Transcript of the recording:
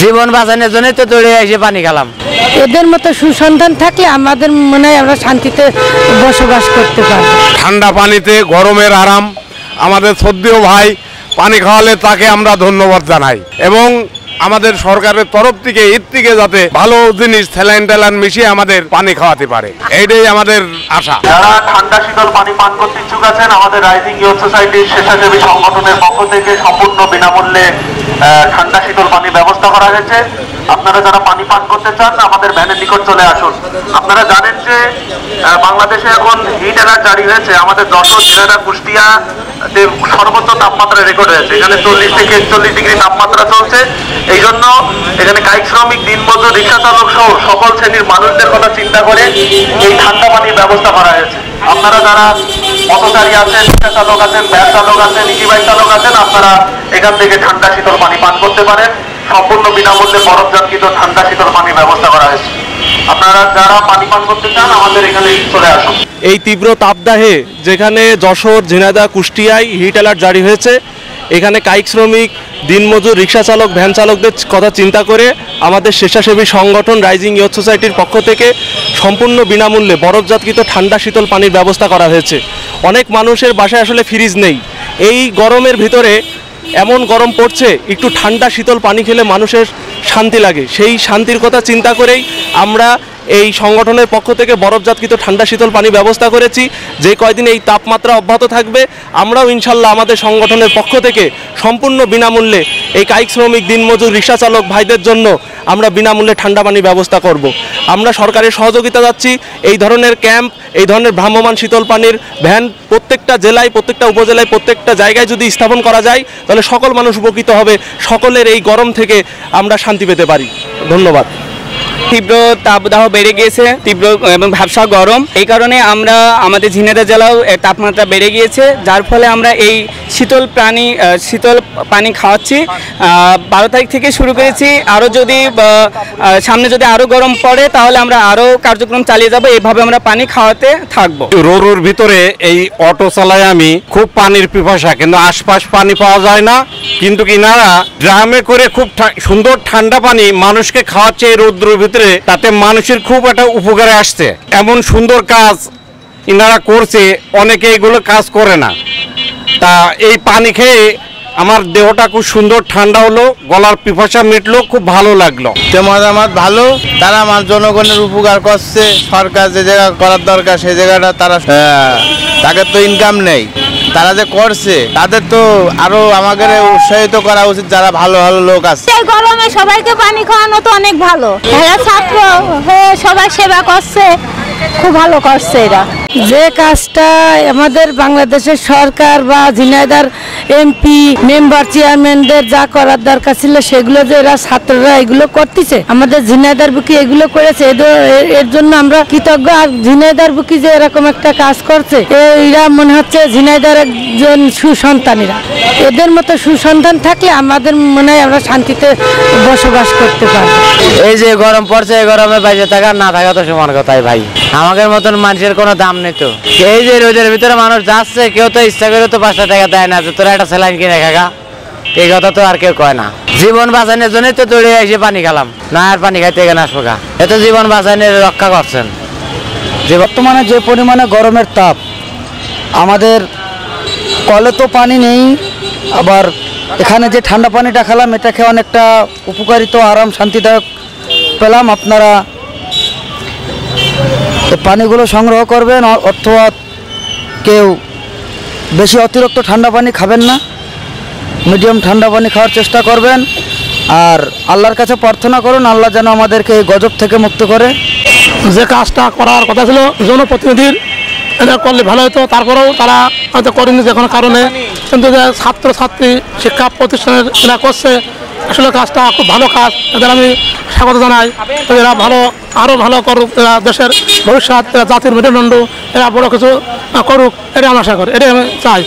জীবন বাঁচানোর জন্যই তো দৌড়ে এসে পানি খেলাম। এদের মতো সুসন্ধান থাকলে আমাদের মনে হয় আমরা শান্তিতে বসবাস করতে পারব। ঠান্ডা পানিতে গরমের আরাম। আমাদের শ্রদ্ধেয় ভাই পানি খাওয়ালে তাকে আমরা ধন্যবাদ জানাই এবং আমাদের সরকারের তরফ থেকে এর থেকে যাতে ভালো জিনিস স্যালাইন ট্যালাইন মিশিয়ে আমাদের পানি খাওয়াতে পারে, এইটাই আমাদের আশা। যারা ঠান্ডা শীতল পানি পান করতে ইচ্ছুক আছেন, আমাদের রাইজিং ইয়ুথ সোসাইটির স্বেচ্ছাসেবী সংগঠনের পক্ষ থেকে সম্পূর্ণ বিনামূল্যে ঠান্ডা শীতল পানির ব্যবস্থা করা হয়েছে। আপনারা যারা পানি পান করতে চান আমাদের ভ্যানের নিকট চলে আসুন। আপনারা জানেন যে বাংলাদেশে এখন হিট অ্যালার্ট জারি হয়েছে। আমাদের যশোর, ঝিনাইদহ, কুষ্টিয়া সর্বোচ্চ তাপমাত্রা রেকর্ড হয়েছে। এখানে 40 থেকে 41 ডিগ্রি তাপমাত্রা চলছে। এই জন্য এখানে কায়িক শ্রমিক, দিনমজুর, রিক্সা চালক সহ সকল শ্রেণীর মানুষদের কথা চিন্তা করে এই ঠান্ডা পানির ব্যবস্থা করা হয়েছে। আপনারা যারা পথচারী আছেন, রিক্সা চালক আছেন, ভ্যান চালক আছেন, ইজিবাইক চালক আছেন, আপনারা এখান থেকে ঠান্ডা শীতল পানি পান করতে পারেন। সম্পূর্ণ বিনামূল্যে বরফজাতকৃত ঠান্ডা শীতল পানির ব্যবস্থা করা হয়েছে। আপনারা যারা পানি পান করতে চান আমাদের এখানে চলে আসুন। এই তীব্র তাপদাহে যেখানে যশোর, ঝিনাইদহ, কুষ্টিয়ায় হিট অ্যালার্ট জারি হয়েছে, এখানে কায়িক শ্রমিক, দিনমজুর, রিক্সা চালক, ভ্যান চালকদের কথা চিন্তা করে আমাদের স্বেচ্ছাসেবী সংগঠন রাইজিং ইয়ুথ সোসাইটির পক্ষ থেকে সম্পূর্ণ বিনামূল্যে বরফজাতকৃত ঠান্ডা শীতল পানির ব্যবস্থা করা হয়েছে। অনেক মানুষের বাসায় আসলে ফ্রিজ নেই। এই গরমের ভিতরে এমন গরম পড়ছে, একটু ঠান্ডা শীতল পানি খেলে মানুষের শান্তি লাগে। সেই শান্তির কথা চিন্তা করেই আমরা এই সংগঠনের পক্ষ থেকে বরফজাতকৃত ঠান্ডা শীতল পানি ব্যবস্থা করেছি। যে কয়দিন এই তাপমাত্রা অব্যাহত থাকবে, আমরাও ইনশাল্লাহ আমাদের সংগঠনের পক্ষ থেকে সম্পূর্ণ বিনামূল্যে এই কায়িক শ্রমিক, দিনমজুর, রিক্সা চালক ভাইদের জন্য আমরা বিনামূল্যে ঠান্ডা পানির ব্যবস্থা করব। আমরা সরকারের সহযোগিতা যাচ্ছি। এই ধরনের ক্যাম্প, এই ধরনের ভ্রাম্যমাণ শীতল পানির ভ্যান প্রত্যেকটা জেলায়, প্রত্যেকটা উপজেলায়, প্রত্যেকটা জায়গায় যদি স্থাপন করা যায় তাহলে সকল মানুষ উপকৃত হবে। সকলের এই গরম থেকে আমরা শান্তি পেতে পারি। ধন্যবাদ। তীব্র তাপদাহ বেড়ে গিয়েছে, তীব্র এবং ভ্যাপসা গরম। এই কারণে আমরা আমাদের ঝিনাইদহ জেলাও তাপমাত্রা বেড়ে গিয়েছে, যার ফলে আমরা এই শীতল পানি খাওয়াচ্ছি। 12 তারিখ থেকে শুরু করেছি। আরও যদি সামনে যদি আরও গরম পড়ে তাহলে আমরা আরও কার্যক্রম চালিয়ে যাব। এইভাবে আমরা পানি খাওয়াতে থাকবো। রোর ভিতরে এই অটো চালাই আমি, খুব পানির পিপাসা, কিন্তু আশপাশ পানি পাওয়া যায় না। কিন্তু কিনারা ড্রামে করে খুব সুন্দর ঠান্ডা পানি মানুষকে খাওয়াচ্ছে এই রৌদ্রের ভিতরে। তাতে মানুষের খুব একটা উপকারে আসছে। এমন সুন্দর কাজ ইনারা করছে, অনেকে এগুলো কাজ করে না। তা এই পানি খেয়ে আমার দেহটা খুব সুন্দর ঠান্ডা হলো, গলার পিপাসা মিটলো, খুব ভালো লাগলো। মতামত ভালো, তারা আমার জনগণের উপকার করছে। সরকার যে জায়গা করার দরকার সেই জায়গাটা তাদের তো ইনকাম নেই, তারা যে করছে তাদের তো আরো আমাদের উৎসাহিত করা উচিত, যারা ভালো ভালো লোক আছে। এই গরমে সবাইকে পানি খাওয়ানো তো অনেক ভালো। ছাত্র হয়ে সবাই সেবা করছে, খুব ভালো করছে এরা। যে কাজটা আমাদের বাংলাদেশের সরকার বা ঝিনাইদহ এমপি, মেম্বার, চেয়ারম্যানদের যা করার দরকার ছিল সেগুলো যে এরা ছাত্ররা এগুলো করতেছে, আমাদের ঝিনাইদহ বুকি এগুলো করেছে, এর জন্য আমরা কৃতজ্ঞ। আর ঝিনাইদহ বুকি যে এরকম একটা কাজ করছে, এরা মনে হচ্ছে ঝিনাইদহের একজন সুসন্তানেরা। এদের মতো সুসন্তান থাকলে আমাদের মনে হয় আমরা শান্তিতে বসবাস করতে পারবো। এই যে গরম পড়ছে, এই গরমে বাইরে থাকা না থাকা তো সমান কথাই ভাই। আমাদের মতন মানুষের কোনো দাম নেই তো। এই যে রোদের ভিতরে মানুষ যাচ্ছে, কেউ তো ইচ্ছা করে তো 5 টাকা দেয় না, তোরা একটা স্যালাইন কিনে খাগা, এই কথা তো আর কেউ কয় না। জীবন বাঁচানোর জন্যই তো দৌড়ে এসে পানি খেলাম, না আর পানি খাইতে এখানে আসবো গা। এ তো জীবন বাঁচানোর রক্ষা করছেন। বর্তমানে যে পরিমাণে গরমের তাপ, আমাদের কলে তো পানি নেই, আবার এখানে যে ঠান্ডা পানিটা খেলাম এটা খেয়ে অনেকটা উপকারিত, আরাম, শান্তিদায়ক পেলাম। আপনারা পানিগুলো সংগ্রহ করবেন, অথবা কেউ বেশি অতিরিক্ত ঠান্ডা পানি খাবেন না, মিডিয়াম ঠান্ডা পানি খাওয়ার চেষ্টা করবেন। আর আল্লাহর কাছে প্রার্থনা করুন, আল্লাহ যেন আমাদেরকে এই গজব থেকে মুক্ত করে। যে কাজটা করার কথা ছিল জনপ্রতিনিধির, এটা করলে ভালো হতো, তারপরেও তারা হয়তো করেনি যে কোনো কারণে। কিন্তু যে ছাত্রছাত্রী শিক্ষা প্রতিষ্ঠানের এরা করছে, আসলে কাজটা খুব ভালো কাজ, এদের আমি স্বাগত জানাই। এরা আরও ভালো করুক, এরা দেশের ভবিষ্যৎ, এরা জাতির মেরুদণ্ড, এরা বড় কিছু করুক, এটা আমি আশা করি, এটাই আমি চাই।